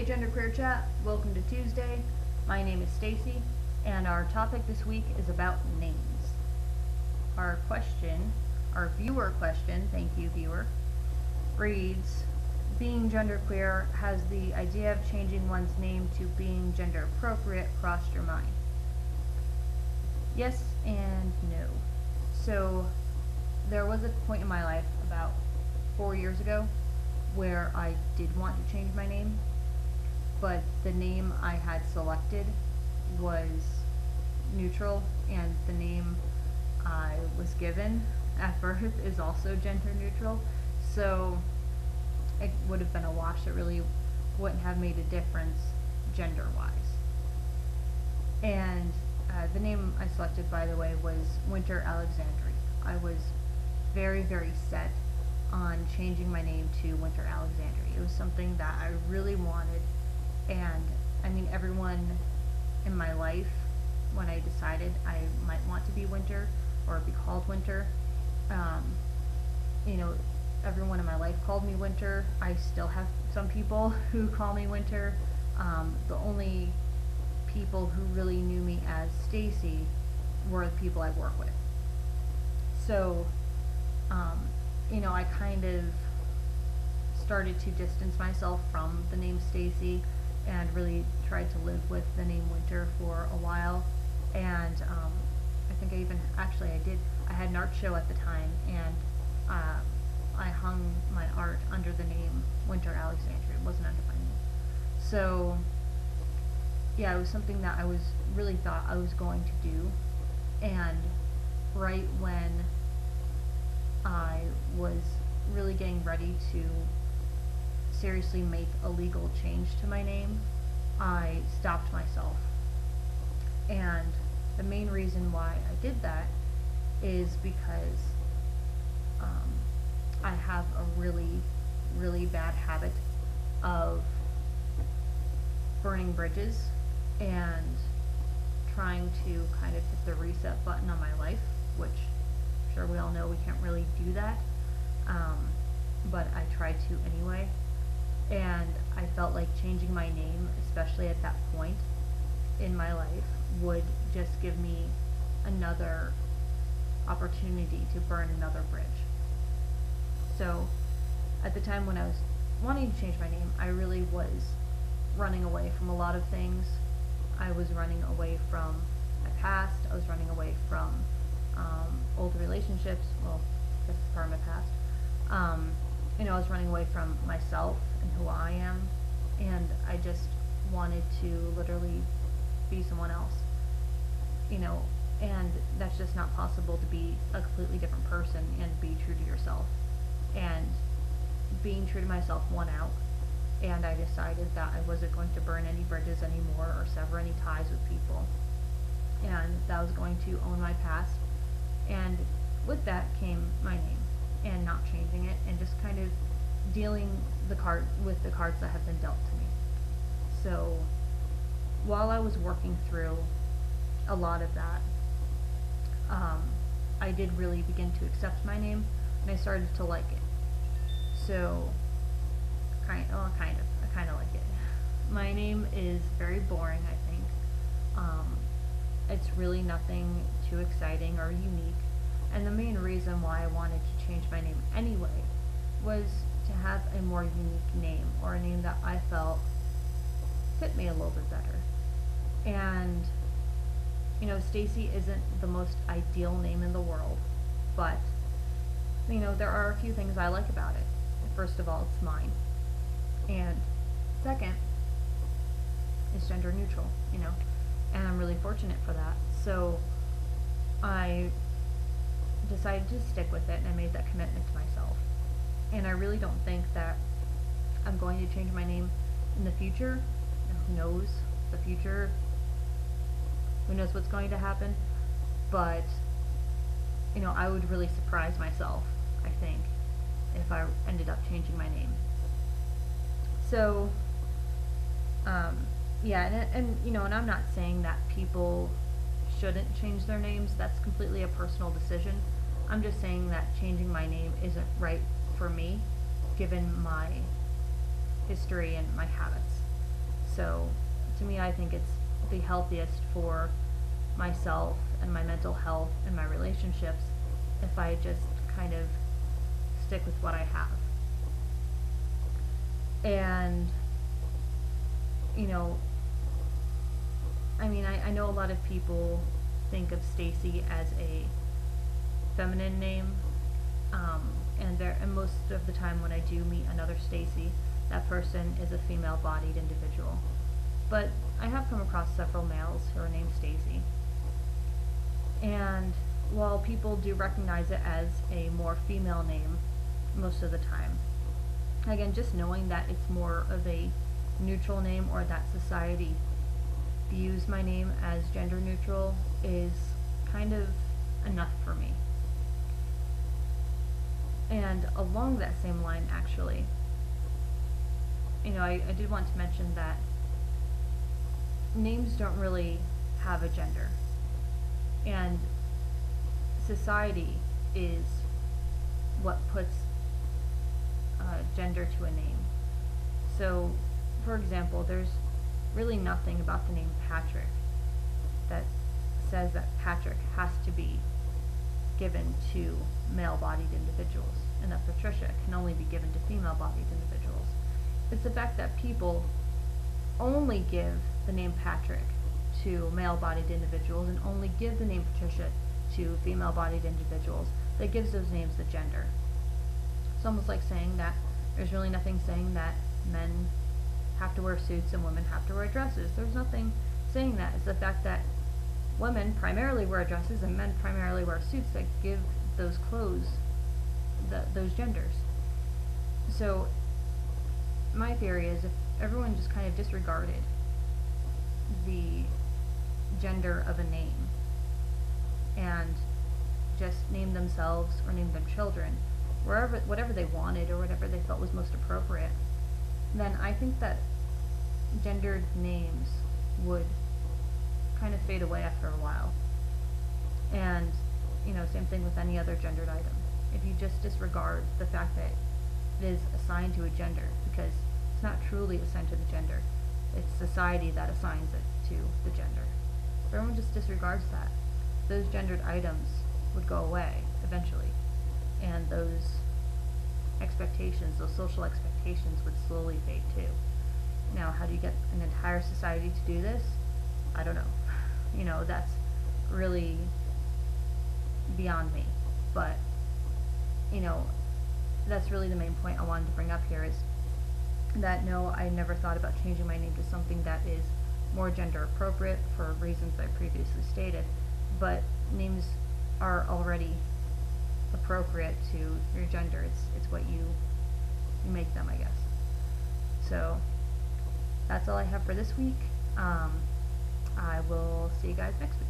Genderqueer Chat, welcome to Tuesday. My name is Stacy, and our topic this week is about names. Our viewer question, thank you viewer, reads, being genderqueer, has the idea of changing one's name to being gender appropriate crossed your mind? Yes and no. So there was a point in my life about 4 years ago where I did want to change my name, but the name I had selected was neutral, and the name I was given at birth is also gender neutral, so it would have been a wash. It really wouldn't have made a difference gender-wise. And the name I selected, by the way, was Winter Alexandria. I was very, very set on changing my name to Winter Alexandria. It was something that I really wanted, and I mean, everyone in my life, when I decided I might want to be Winter or be called Winter, everyone in my life called me Winter. I still have some people who call me Winter. The only people who really knew me as Stacy were the people I work with. So, I kind of started to distance myself from the name Stacy and really tried to live with the name Winter for a while. And I think I had an art show at the time, and I hung my art under the name Winter Alexandria. It wasn't under my name. So yeah, it was something that I really thought I was going to do, and right when I was really getting ready to seriously make a legal change to my name, I stopped myself. And the main reason why I did that is because I have a really, really bad habit of burning bridges and trying to kind of hit the reset button on my life, which I'm sure we all know we can't really do that, but I try to anyway. And I felt like changing my name, especially at that point in my life, would just give me another opportunity to burn another bridge. So at the time when I was wanting to change my name, I really was running away from a lot of things. I was running away from my past. I was running away from old relationships. Well, this is part of my past. I was running away from myself and who I am, and I just wanted to literally be someone else. And that's just not possible, to be a completely different person and be true to yourself. And being true to myself won out, and I decided that I wasn't going to burn any bridges anymore or sever any ties with people, and that I was going to own my past. And with that came my name, and not changing it, and just kind of dealing with the cards that have been dealt to me. So while I was working through a lot of that, I did really begin to accept my name, and I started to like it. So I kind of like it. My name is very boring, I think. It's really nothing too exciting or unique, and the main reason why I wanted to change my name anyway was to have a more unique name, or a name that I felt fit me a little bit better. And Stacy isn't the most ideal name in the world, but there are a few things I like about it. First of all, it's mine, and second, it's gender neutral, and I'm really fortunate for that. So I decided to stick with it, and I made that commitment to myself. And I really don't think that I'm going to change my name in the future. Who knows the future? Who knows what's going to happen? But I would really surprise myself, I think, if I ended up changing my name. So and I'm not saying that people shouldn't change their names. That's completely a personal decision. I'm just saying that changing my name isn't right for me, given my history and my habits. So to me, I think it's the healthiest for myself and my mental health and my relationships if I just kind of stick with what I have. And, you know, I mean, I know a lot of people think of Stacy as a feminine name, and most of the time when I do meet another Stacy, that person is a female-bodied individual. But I have come across several males who are named Stacy. And while people do recognize it as a more female name most of the time, again, just knowing that it's more of a neutral name, or that society views my name as gender neutral, is kind of enough for me. And along that same line, actually, I did want to mention that names don't really have a gender, and society is what puts gender to a name. So, for example, there's really nothing about the name Patrick that says that Patrick has to be given to male-bodied individuals, and that Patricia can only be given to female-bodied individuals. It's the fact that people only give the name Patrick to male-bodied individuals and only give the name Patricia to female-bodied individuals that gives those names the gender. It's almost like saying that there's really nothing saying that men have to wear suits and women have to wear dresses. There's nothing saying that. It's the fact that women primarily wear dresses and men primarily wear suits that give those clothes those genders. So my theory is, if everyone just kind of disregarded the gender of a name and just named themselves or named their children whatever they wanted or whatever they felt was most appropriate, then I think that gendered names would kind of fade away after a while. And, same thing with any other gendered item. If you just disregard the fact that it is assigned to a gender, because it's not truly assigned to the gender, it's society that assigns it to the gender. If everyone just disregards that, those gendered items would go away eventually, and those social expectations would slowly fade too. Now, how do you get an entire society to do this? I don't know. That's really beyond me. But, that's really the main point I wanted to bring up here, is that no, I never thought about changing my name to something that is more gender appropriate for reasons I previously stated, but names are already appropriate to your gender. It's what you make them, I guess. So that's all I have for this week. I will see you guys next week.